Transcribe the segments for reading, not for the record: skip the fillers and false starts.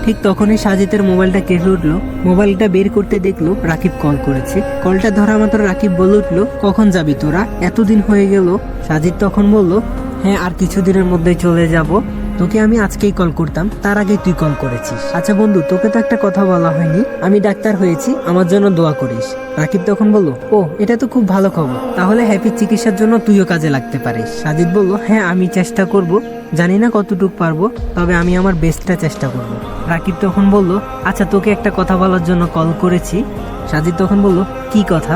ঠিক তখনই সাজিদের মোবাইলটা কেঁপে উঠলো। মোবাইলটা বের করতে দেখলো রাকিব কল করেছে। কলটা ধরা মাত্র রাকিব বলে উঠলো, কখন যাবি তোরা? এতদিন হয়ে গেল। সাজিদ তখন বলল, হ্যাঁ আর কিছুদিনের মধ্যেই চলে যাব। তোকে আমি আজকেই কল করতাম, তার আগে তুই কল করেছিস। আচ্ছা বন্ধু, তোকে তো একটা কথা বলা হয়নি, আমি ডাক্তার হয়েছি, আমার জন্য দোয়া করিস। রাকিব তখন বলল, ও এটা তো খুব ভালো খবর, তাহলে হ্যাপির চিকিৎসার জন্য তুইও কাজে লাগতে পারিস। সাজিদ বলল, হ্যাঁ আমি চেষ্টা করব, জানি না কতটুকু পারবো, তবে আমি আমার বেস্টটা চেষ্টা করব। রাকিব তখন বলল, আচ্ছা তোকে একটা কথা বলার জন্য কল করেছি। সাজিদ তখন বলল, কি কথা?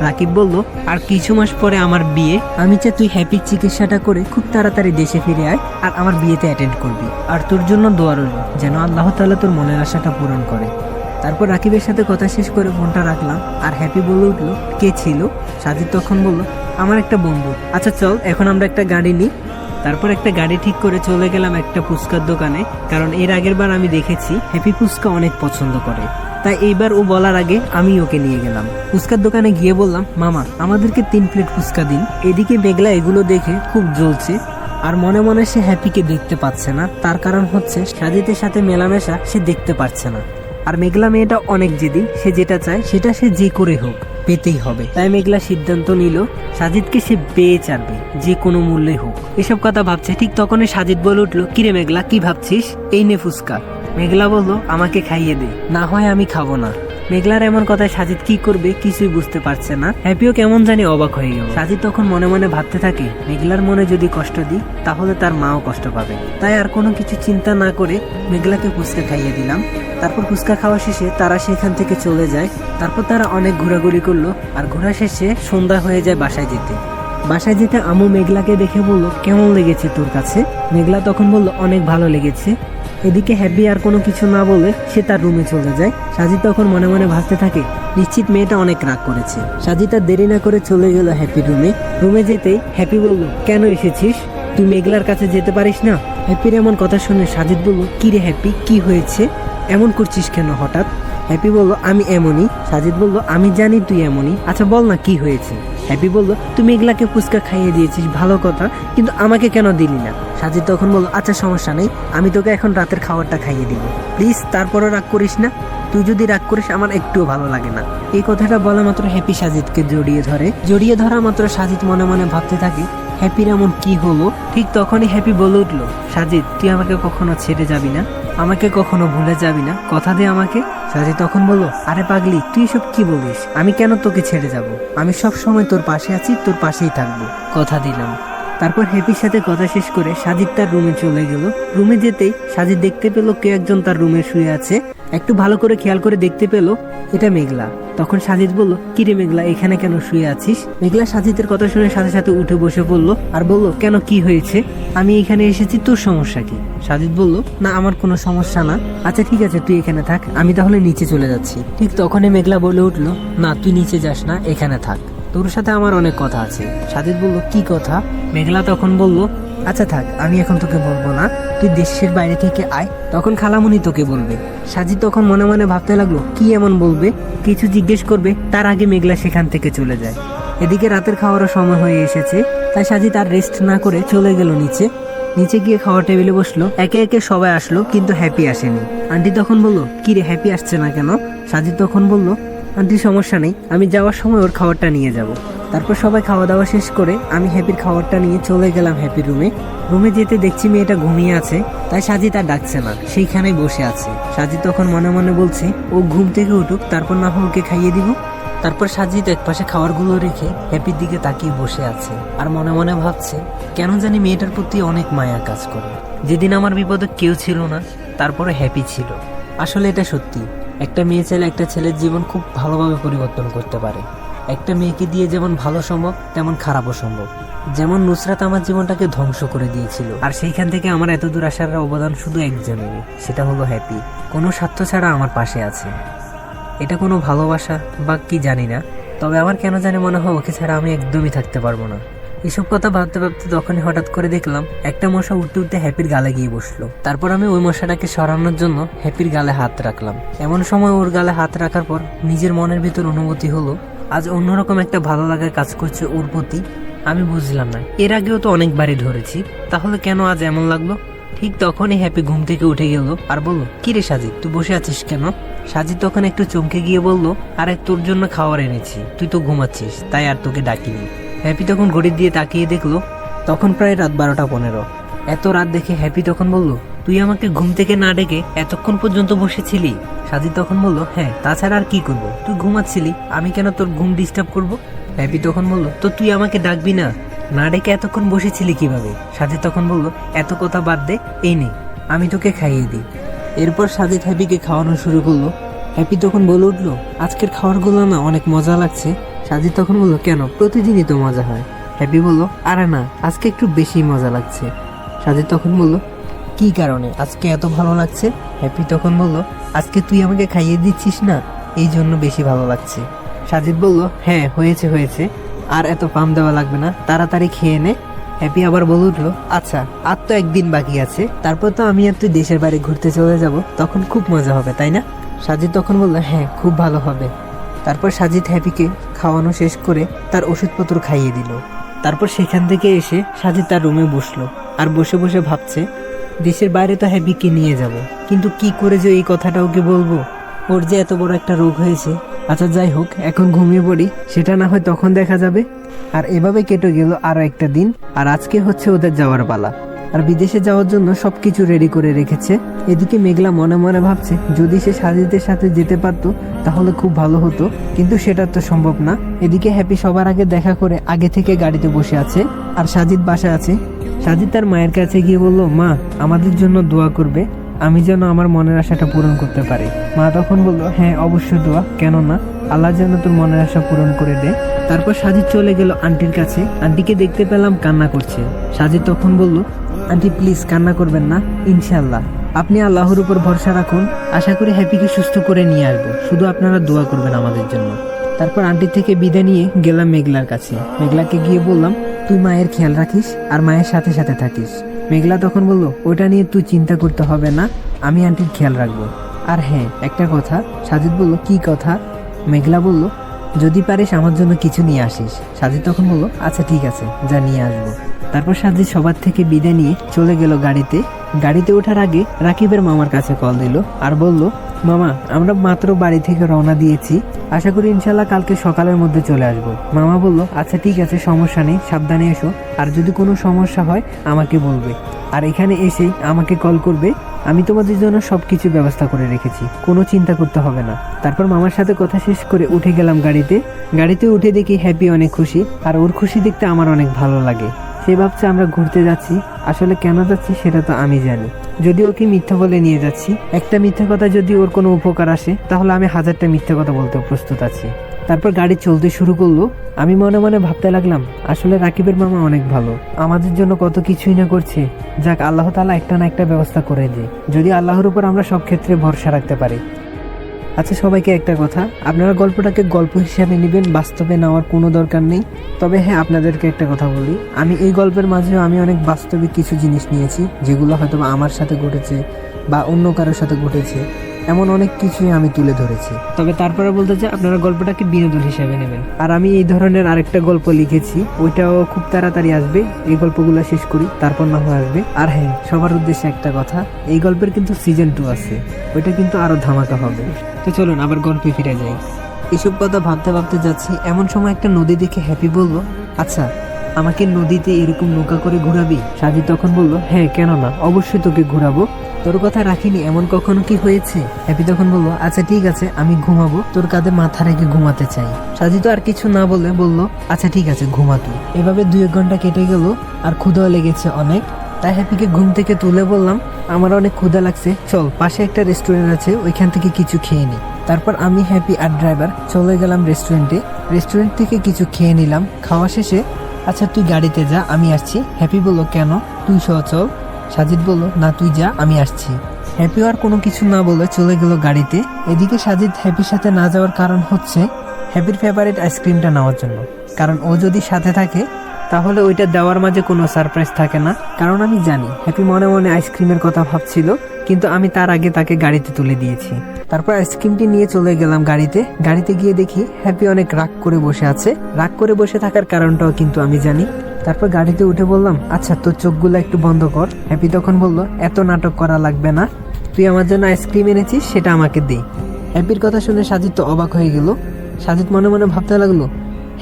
রাকিব বলল, আর কিছু মাস পরে আমার বিয়ে, আমি চাই তুই হ্যাপির চিকিৎসাটা করে খুব তাড়াতাড়ি দেশে ফিরে আয় আর আমার বিয়েতে অ্যাটেন্ড করবি। আর তোর জন্য দোয়া রইল যেন আল্লাহ তাআলা তোর মনের আশাটা পূরণ করে। তারপর রাকিবের সাথে কথা শেষ করে ফোনটা রাখলাম আর হ্যাপি বলে উঠলো, কে ছিল? সাজিদ তখন বলল, আমার একটা বন্ধু। আচ্ছা চল এখন আমরা একটা গাড়ি নিই। তারপর একটা গাড়ি ঠিক করে চলে গেলাম একটা ফুচকার দোকানে, কারণ এর আগের বার আমি দেখেছি হ্যাপি ফুচকা অনেক পছন্দ করে, তাই এইবার ও বলার আগে আমি ওকে নিয়ে গেলাম। ফুচকার দোকানে গিয়ে বললাম, মামা আমাদেরকে 3 প্লেট ফুচকা দিন। এদিকে মেঘলা এগুলো দেখে খুব জ্বলছে আর মনে মনে সে হ্যাপিকে দেখতে পাচ্ছে না, তার কারণ হচ্ছে সাজিদের সাথে মেলামেশা সে দেখতে পারছে না। আর মেঘলা মেয়েটা অনেক জেদি, সে যেটা চায় সেটা সে যে করে হোক পেতেই হবে। তাই মেঘলা সিদ্ধান্ত নিল সাজিদকে সে পেয়ে ছাড়বে, যে কোনো মূল্যে হোক। এসব কথা ভাবছে, ঠিক তখনই সাজিদ বলে উঠলো, কিরে মেঘলা কি ভাবছিস? এই নে ফুচকা। মেঘলা বলল, আমাকে খাইয়ে দে, না হয় আমি খাবো না। মেঘলার এমন কথায় সাজিদ কি করবে কিছুই বুঝতে পারছে না। হ্যাপিও কেমন জানি অবাক হয়ে গেল। সাজিদ তখন মনে মনে ভাবতে থাকে, মেঘলার মনে যদি কষ্ট দিই তাহলে তার মাও কষ্ট পাবে। তাই আর কোনো কিছু চিন্তা না করে মেঘলাকে ফুচকা খাইয়ে দিলাম। তারপর ফুচকা খাওয়া শেষে তারা সেখান থেকে চলে যায়। তারপর তারা অনেক ঘোরাঘুরি করলো আর ঘোরা শেষে সন্ধ্যা হয়ে যায় বাসায় যেতে। বাসায় যেতে আম্মু মেঘলাকে দেখে বলল, কেমন লেগেছে তোর কাছে? মেঘলা তখন বলল, অনেক ভালো লেগেছে। এদিকে হ্যাপি আর কোনো কিছু না বলে সে তার রুমে চলে যায়। সাজিদ তখন মনে মনে ভাবতে থাকে, নিশ্চিত মেয়েটা অনেক রাগ করেছে। সাজিদ আর দেরি না করে চলে গেল হ্যাপির রুমে। রুমে যেতেই হ্যাপি বলল, কেন এসেছিস? তুই মেঘলার কাছে যেতে পারিস না? হ্যাপির এমন কথা শুনে সাজিদ বলল, কি রে হ্যাপি, কি হয়েছে? এমন করছিস কেন হঠাৎ? হ্যাপি বলল, আমি এমনই। সাজিদ বলল, আমি জানি তুই এমনই, আচ্ছা বল না কি হয়েছে? হ্যাপি বলল, তুই মেঘলাকে ফুচকা খাইয়ে দিয়েছিস ভালো কথা, কিন্তু আমাকে কেন দিলি না? সাজিদ তখন বলল, আচ্ছা সমস্যা নেই, আমি তোকে এখন রাতের খাবারটা খাইয়ে দিব, প্লিজ তারপরও রাগ করিস না। তুই যদি রাগ করিস আমার একটুও ভালো লাগে না। এই কথাটা বলা মাত্র হ্যাপি সাজিদকে জড়িয়ে ধরে। জড়িয়ে ধরা মাত্র সাজিদ মনে মনে ভাবতে থাকে, হ্যাপির এমন কি হলো? ঠিক তখনই হ্যাপি বলে উঠলো, সাজিদ তুই আমাকে কখনো ছেড়ে যাবি না, আমাকে কখনো ভুলে যাবি না, কথা দে আমাকে। সাজিদ তখন বলল, আরে পাগলি তুই সব কি বলিস, আমি কেন তোকে ছেড়ে যাব? আমি সব সময় তোর পাশে আছি, তোর পাশেই থাকবো, কথা দিলাম। তারপর হ্যাপির সাথে কথা শেষ করে সাজিদ তার রুমে চলে গেল। রুমে যেতেই সাজিদ দেখতে পেল কে একজন তার রুমে শুয়ে আছে। একটু ভালো করে খেয়াল করে দেখতে পেল এটা মেঘলা। তখন সাজিদ বলল, কিরে মেঘলা এখানে কেন শুয়ে আছিস? মেঘলা সাজিদের কথা শুনে সাথে সাথে উঠে বসে পড়লো আর বলল, কেন কি হয়েছে? আমি এখানে এসেছি, তোর সমস্যা কি? সাজিদ বলল, না আমার কোনো সমস্যা না। আচ্ছা ঠিক আছে তুই এখানে থাক, আমি তাহলে নিচে চলে যাচ্ছি। ঠিক তখনই মেঘলা বলে উঠলো, না তুই নিচে যাস না, এখানে থাক, তোর সাথে আমার অনেক কথা আছে। সাজিদ বলল, কি কথা? মেঘলা তখন বলল, আচ্ছা থাক আমি এখন তোকে বলবো না, তুই দেশের বাইরে থেকে আয়, তখন খালামুনি তোকে বলবে। সাজিদ তখন মনে মনে ভাবতে লাগলো, কি এমন বলবে? কিছু জিজ্ঞেস করবে তার আগে মেঘলা সেখান থেকে চলে যায়। এদিকে রাতের খাওয়ারও সময় হয়ে এসেছে, তাই সাজিদ আর রেস্ট না করে চলে গেল নিচে। নিচে গিয়ে খাওয়ার টেবিলে বসলো। একে একে সবাই আসলো কিন্তু হ্যাপি আসেনি। আন্টি তখন বলল, কি রে হ্যাপি আসছে না কেন? সাজিদ তখন বলল, আন্টি সমস্যা নেই, আমি যাওয়ার সময় ওর খাবারটা নিয়ে যাব। তারপর সবাই খাওয়া দাওয়া শেষ করে আমি হ্যাপির খাবারটা নিয়ে চলে গেলাম হ্যাপির রুমে। রুমে যেতে দেখছি মেয়েটা ঘুমিয়ে আছে, তাই সাজিদ আর ডাকছে না, সেইখানেই বসে আছে। সাজিদ তখন মনে মনে বলছে, ও ঘুম থেকে উঠুক, তারপর না হয় ওকে খাইয়ে দিব। তারপর সাজিদ একপাশে খাবারগুলো রেখে হ্যাপির দিকে তাকিয়ে বসে আছে আর মনে মনে ভাবছে, কেন জানি মেয়েটার প্রতি অনেক মায়া কাজ করে। যেদিন আমার বিপদে কেউ ছিল না, তারপরে হ্যাপি ছিল। আসলে এটা সত্যি, একটা মেয়ে চাইলে একটা ছেলের জীবন খুব ভালোভাবে পরিবর্তন করতে পারে। একটা মেয়েকে দিয়ে যেমন ভালো সম্ভব তেমন খারাপও সম্ভব। যেমন নুসরাত আমার জীবনটাকে ধ্বংস করে দিয়েছিল, আর সেইখান থেকে আমার এত দূর আসার অবদান শুধু একজনেরই, সেটা হলো হ্যাপি। কোনো স্বার্থ ছাড়া আমার পাশে আছে। এটা কোনো ভালোবাসা বা কি জানি না, তবে আমার কেন জানি মনে হয় ওকে ছাড়া আমি একদমই থাকতে পারবো না। এসব কথা ভাবতে ভাবতে তখনই হঠাৎ করে দেখলাম একটা মশা উঠতে উঠতে হ্যাপির গালে গিয়ে বসলো। তারপর আমি ওই মশাটাকে সরানোর জন্য হ্যাপির গালে হাত রাখলাম। এমন সময় ওর গালে হাত রাখার পর নিজের মনের ভিতর অনুভূতি হলো, আজ অন্যরকম একটা ভালো লাগা কাজ করছে ওর প্রতি। আমি বুঝলাম না, এর আগেও তো অনেকবারই ধরেছি, তাহলে কেন আজ এমন লাগলো? ঠিক তখনই হ্যাপি ঘুম থেকে উঠে গেল আর বলল, কি রে সাজিদ, তুই বসে আছিস কেন? সাজিদ তখন একটু চমকে গিয়ে বলল, আরে তোর জন্য খাবার এনেছি, তুই তো ঘুমাচ্ছিস তাই আর তোকে ডাকিনি। হ্যাপি তখন ঘড়ির দিয়ে তাকিয়ে দেখলো তখন প্রায় রাত 12:15। এত রাত দেখে হ্যাপি তখন বলল, তুই আমাকে ঘুম থেকে না ডেকে এতক্ষণ পর্যন্ত বসেছিলি? সাজিদ তখন বলল, হ্যাঁ, তাছাড়া আর কি করব, তুই ঘুমাচ্ছিলি, আমি কেন তোর ঘুম ডিস্টার্ব করব? হ্যাপি তখন বলল, তো তুই আমাকে ডাকবি না, না ডেকে এতক্ষণ বসেছিলি কিভাবে? সাজিদ তখন বলল, এত কথা বাদ দে, এই নে আমি তোকে খাইয়ে দিই। এরপর সাজিদ হ্যাপিকে খাওয়ানো শুরু করলো। হ্যাপি তখন বলে উঠলো, আজকের খাবারগুলো না অনেক মজা লাগছে। সাজিদ তখন বলল, কেন, প্রতিদিনই তো মজা হয়। হ্যাপি বলল, আরে না, আজকে একটু বেশি মজা লাগছে। সাজিদ তখন বলল, কি কারণে আজকে এত ভালো লাগছে? হ্যাপি তখন বলল, আজকে তুই আমাকে খাইয়ে দিচ্ছিস না, এই জন্য বেশি ভালো লাগছে। সাজিদ বলল, হ্যাঁ, হয়েছে, আর এত পাম দেওয়া লাগবে না, তাড়াতাড়ি খেয়ে নে। হ্যাপি আবার বলে উঠলো, আচ্ছা, আর তো একদিন বাকি আছে, তারপর তো আমি আর তুই দেশের বাড়ি ঘুরতে চলে যাব, তখন খুব মজা হবে, তাই না? সাজিদ তখন বলল, হ্যাঁ, খুব ভালো হবে। তারপর সাজিদ হ্যাপিকে খাওয়ানো শেষ করে তার ওষুধপত্র খাইয়ে দিল। তারপর সেখান থেকে এসে সাজিদ তার রুমে বসলো আর বসে বসে ভাবছে, দেশের বাইরে তো হ্যাপিকে নিয়ে যাব, কিন্তু কি করে যে এই কথাটা ওকে বলবো, ওর যে এত বড় একটা রোগ হয়েছে। আচ্ছা যাই হোক, এখন ঘুমিয়ে পড়ি, সেটা না হয় তখন দেখা যাবে। আর এভাবে কেটে গেল আরো একটা দিন। আর আজকে হচ্ছে ওদের যাওয়ার পালা, আর বিদেশে যাওয়ার জন্য সবকিছু রেডি করে রেখেছে। এদিকে মেঘলা মনে মনে ভাবছে, যদি সে সাজিদের সাথে যেতে পারতো তাহলে খুব ভালো হতো, কিন্তু সেটা তো সম্ভব না। এদিকে হ্যাপি সবার আগে দেখা করে আগে থেকে গাড়িতে বসে আছে, আর সাজিদ বাসায় আছে। সাজিদ তার মায়ের কাছে গিয়ে বলল, মা, আমাদের জন্য দোয়া করবে, আমি যেন আমার মনের আশাটা পূরণ করতে পারি। মা তখন বলল, হ্যাঁ, অবশ্যই দোয়া, কেন না, আল্লাহ যেন তোর মনের আশা পূরণ করে দেয়। তারপর সাজিদ চলে গেল আন্টির কাছে। আন্টিকে দেখতে পেলাম কান্না করছে। সাজিদ তখন বলল, আন্টি প্লিজ কান্না করবেন না, ইনশাআল্লাহ আপনি আল্লাহর উপর ভরসা রাখুন, আশা করি হ্যাপিকে সুস্থ করে নিয়ে আসবো, শুধু আপনারা দোয়া করবেন আমাদের জন্য। তারপর আন্টি থেকে বিদায় নিয়ে গেলাম মেঘলার কাছে। মেঘলাকে গিয়ে বললাম, তুই মায়ের খেয়াল রাখিস আর মায়ের সাথে সাথে থাকিস। মেঘলা তখন বলল, ওটা নিয়ে তুই চিন্তা করতে হবে না, আমি আন্টির খেয়াল রাখবো। আর হ্যাঁ, একটা কথা। সাজিদ বলল, কি কথা? মেঘলা বলল, যদি পারিস আমার জন্য কিছু নিয়ে আসিস। সাজিদ তখন বলল, আচ্ছা ঠিক আছে, যা নিয়ে আসবো। তারপর সাজিদ সবার থেকে বিদায় নিয়ে চলে গেল গাড়িতে। গাড়িতে ওঠার আগে রাকিবের মামার কাছে কল দিল আর বলল, মামা, আমরা মাত্র বাড়ি থেকে রওনা দিয়েছি, আশা করি ইনশাল্লাহ কালকে সকালের মধ্যে চলে আসবো। মামা বলল, আচ্ছা ঠিক আছে, সমস্যা নেই, সাবধানে এসো, আর যদি কোনো সমস্যা হয় আমাকে বলবে, আর এখানে এসেই আমাকে কল করবে, আমি তোমাদের জন্য সবকিছু ব্যবস্থা করে রেখেছি, কোনো চিন্তা করতে হবে না। তারপর মামার সাথে কথা শেষ করে উঠে গেলাম গাড়িতে। গাড়িতে উঠে দেখি হ্যাপি অনেক খুশি, আর ওর খুশি দেখতে আমার অনেক ভালো লাগে। সে ভাবছে আমরা ঘুরতে যাচ্ছি, আসলে কেন যাচ্ছি সেটা তো আমি জানি। যদি ওকে মিথ্যা বলে নিয়ে যাচ্ছি, একটা মিথ্যা কথা যদি ওর কোনো উপকার আসে, তাহলে আমি 1000টা মিথ্যা কথা বলতে প্রস্তুত আছি। তারপর গাড়ি চলতে শুরু করলো। আমি মনে মনে ভাবতে লাগলাম, আসলে রাকিবের মামা অনেক ভালো, আমাদের জন্য কত কিছুই না করছে। যাক, আল্লাহ তাআলা একটা না একটা ব্যবস্থা করে দেয়, যদি আল্লাহর উপর আমরা সব ক্ষেত্রে ভরসা রাখতে পারি। আচ্ছা, সবাইকে একটা কথা, আপনারা গল্পটাকে গল্প হিসাবে নেবেন, বাস্তবে নেওয়ার কোনো দরকার নেই। তবে হ্যাঁ, আপনাদেরকে একটা কথা বলি, আমি এই গল্পের মাঝেও আমি অনেক বাস্তবিক কিছু জিনিস নিয়েছি, যেগুলো হয়তো আমার সাথে ঘটেছে বা অন্য কারোর সাথে ঘটেছে, এমন অনেক কিছুই আমি তুলে ধরেছি। তবে তারপরে বলতে চাই, আপনারা গল্পটাকে বিনোদন হিসেবে নেবেন। আর আমি এই ধরনের আরেকটা গল্প লিখেছি, ওইটাও খুব তাড়াতাড়ি আসবে। এই গল্পগুলো শেষ করি, তারপর না হয়ে আসবে। আর হ্যাঁ, সবার উদ্দেশ্যে একটা কথা, এই গল্পের কিন্তু সিজন 2 আছে, ওইটা কিন্তু আরো ধামাকা হবে। তো চলুন আবার গল্পে ফিরে যাই। এসব কথা ভাবতে ভাবতে যাচ্ছি, এমন সময় একটা নদী দেখে হ্যাপি বলল, আচ্ছা, আমাকে নদীতে এরকম নৌকা করে ঘোরাবি? সাজিদ তখন বলল, হ্যাঁ, কেন না, অবশ্যই তোকে ঘোরাবো, তোর কথা রাখিনি, এমন কখনো কি হয়েছে? হ্যাপি তখন বলল, আচ্ছা ঠিক আছে, আমি ঘুমাবো, তোর কাঁধে মাথা রেখে ঘুমাতে চাই। সাজিদ তো আর কিছু না বলে বলল, আচ্ছা ঠিক আছে, ঘুমা তুই। এভাবে 2-1 ঘন্টা কেটে গেল, আর ক্ষুধাও লেগেছে অনেক। তাই হ্যাপিকে ঘুম থেকে তুলে বললাম, আমার অনেক ক্ষুধা লাগছে, চল পাশে একটা রেস্টুরেন্ট আছে, ওইখান থেকে কিছু খেয়ে নি। তারপর আমি, হ্যাপি আর ড্রাইভার চলে গেলাম রেস্টুরেন্টে। রেস্টুরেন্ট থেকে কিছু খেয়ে নিলাম। খাওয়া শেষে, আচ্ছা তুই গাড়িতে যা, আমি আসছি। হ্যাপি বলল, কেন, তুই সহ চল। সাজিদ বলল, না তুই যা, আমি আসছি। হ্যাপি আর কোনো কিছু না বলে চলে গেল গাড়িতে। এদিকে সাজিদ হ্যাপির সাথে না যাওয়ার কারণ হচ্ছে হ্যাপির ফেভারিট আইসক্রিমটা নেওয়ার জন্য, কারণ ও যদি সাথে থাকে তাহলে ওইটা দেওয়ার মাঝে কোনো সারপ্রাইজ থাকে না। কারণ আমি জানি হ্যাপি মনে মনে আইসক্রিমের কথা ভাবছিল, কিন্তু আমি তার আগে তাকে গাড়িতে তুলে দিয়েছি। তারপর আইসক্রিমটি নিয়ে চলে গেলাম গাড়িতে। গাড়িতে গিয়ে দেখি হ্যাপি অনেক রাগ করে বসে আছে। রাগ করে বসে থাকার কারণটাও কিন্তু আমি জানি। তারপর গাড়িতে উঠে বললাম, আচ্ছা তোর চোখগুলো একটু বন্ধ কর। হ্যাপি তখন বলল, এত নাটক করা লাগবে না, তুই আমার জন্য আইসক্রিম এনেছিস, সেটা আমাকে দে। হ্যাপির কথা শুনে সাজিদ তো অবাক হয়ে গেল। সাজিদ মনে মনে ভাবতে লাগলো,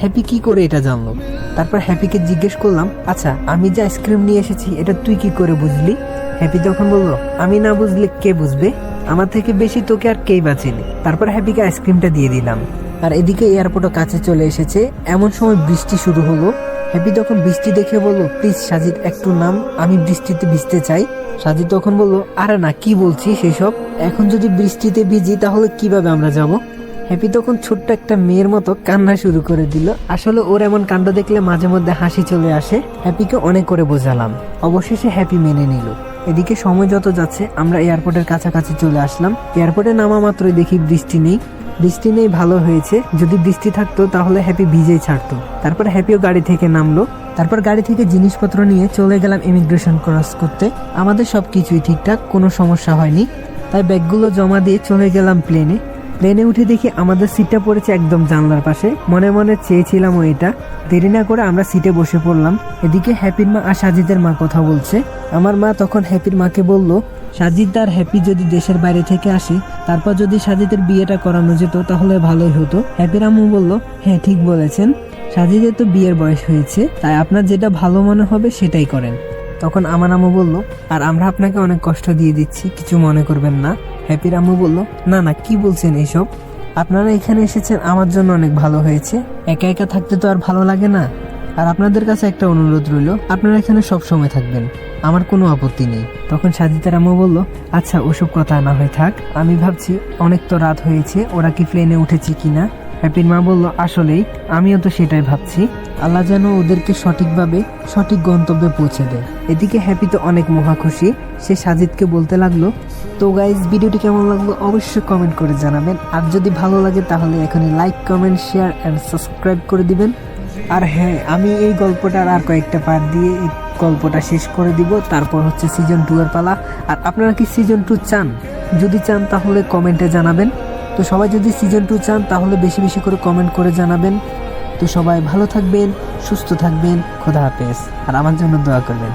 হ্যাপি কি করে এটা জানলো। তারপর হ্যাপিকে জিজ্ঞেস করলাম, আচ্ছা আমি যে আইসক্রিম নিয়ে এসেছি এটা তুই কি করে বুঝলি? হ্যাপি তখন বলল, আমি না বুঝলে কে বুঝবে, আমার থেকে বেশি তোকে আর কেই বাঁচেনি। তারপর হ্যাপিকে আইসক্রিমটা দিয়ে দিলাম। আর এদিকে এয়ারপোর্টও কাছে চলে এসেছে। এমন সময় বৃষ্টি শুরু হলো। হ্যাপি তখন বৃষ্টি দেখে বলল, প্লিজ সাজিদ একটু নাম, আমি বৃষ্টিতে ভিজতে চাই। সাজিদ তখন বলল, আরে না, কি বলছিস সেসব, এখন যদি বৃষ্টিতে ভিজি তাহলে কিভাবে আমরা যাব? হ্যাপি তখন ছোট্ট একটা মেয়ের মতো কান্না শুরু করে দিল। আসলে ওর এমন কাণ্ড দেখলে মাঝে মধ্যে হাসি চলে আসে। হ্যাপিকে অনেক করে বোঝালাম, অবশেষে হ্যাপি মেনে নিল। এদিকে সময় যত যাচ্ছে আমরা এয়ারপোর্টের কাছাকাছি চলে আসলাম। এয়ারপোর্টে নামা মাত্রই দেখি বৃষ্টি নেই। বৃষ্টি নেই ভালো হয়েছে, যদি বৃষ্টি থাকতো তাহলে হ্যাপি ভিজেই ছাড়তো। তারপর হ্যাপিও গাড়ি থেকে নামলো। তারপর গাড়ি থেকে জিনিসপত্র নিয়ে চলে গেলাম ইমিগ্রেশন ক্রস করতে। আমাদের সবকিছুই ঠিকঠাক, কোনো সমস্যা হয়নি। তাই ব্যাগগুলো জমা দিয়ে চলে গেলাম প্লেনে। প্লেনে উঠে দেখি আমাদের সিটটা পড়েছে একদম জানলার পাশে। মনে মনে চেয়েছিলামও এটা। দেরি না করে আমরা সিটে বসে পড়লাম। এদিকে হ্যাপির মা আর সাজিদের মা কথা বলছে। আমার মা তখন হ্যাপির মাকে বলল, সাজিদ আর হ্যাপি যদি দেশের বাইরে থেকে আসে, তারপর যদি সাজিদের বিয়েটা করানো যেত তাহলে ভালোই হতো। হ্যাপির আম্মু বলল, হ্যাঁ ঠিক বলেছেন, সাজিদের তো বিয়ের বয়স হয়েছে, তাই আপনার যেটা ভালো মনে হবে সেটাই করেন। তখন আমার আম্মু বলল, আর আমরা আপনাকে অনেক কষ্ট দিয়ে দিচ্ছি, কিছু মনে করবেন না। হ্যাপির আম্মু বলল, না না, কি বলছেন এইসব, আপনারা এখানে এসেছেন আমার জন্য অনেক ভালো হয়েছে, একা একা থাকতে তো আর ভালো লাগে না। আর আপনাদের কাছে একটা অনুরোধ রইল, আপনারা এখানে সব সময় থাকবেন, আমার কোনো আপত্তি নেই। তখন সাজিদের আম্মু বলল, আচ্ছা ওসব কথা না হয়ে থাক, আমি ভাবছি অনেক তো রাত হয়েছে, ওরা কি প্লেনে উঠেছে কিনা। হ্যাপির মা বলল, আসলেই আমিও তো সেটাই ভাবছি, আল্লাহ যেন ওদেরকে সঠিকভাবে সঠিক গন্তব্যে পৌঁছে দেয়। এদিকে হ্যাপি তো অনেক মহা খুশি। সে সাজিদকে বলতে লাগলো, তো গাইজ ভিডিওটি কেমন লাগলো অবশ্যই কমেন্ট করে জানাবেন। আর যদি ভালো লাগে তাহলে এখনই like, comment, share and subscribe করে দিবেন। আর হ্যাঁ, আমি এই গল্পটার আর কয়েকটা পার্ট দিয়ে এই গল্পটা শেষ করে দিব। তারপর হচ্ছে সিজন 2 এর পালা। আর আপনারা কি সিজন 2 চান? যদি চান তাহলে কমেন্টে জানাবেন। তো সবাই যদি সিজন 2 চান তাহলে বেশি বেশি করে কমেন্ট করে জানাবেন। তো সবাই ভালো থাকবেন, সুস্থ থাকবেন, খোদা হাফেজ, আর আমার জন্য দোয়া করবেন।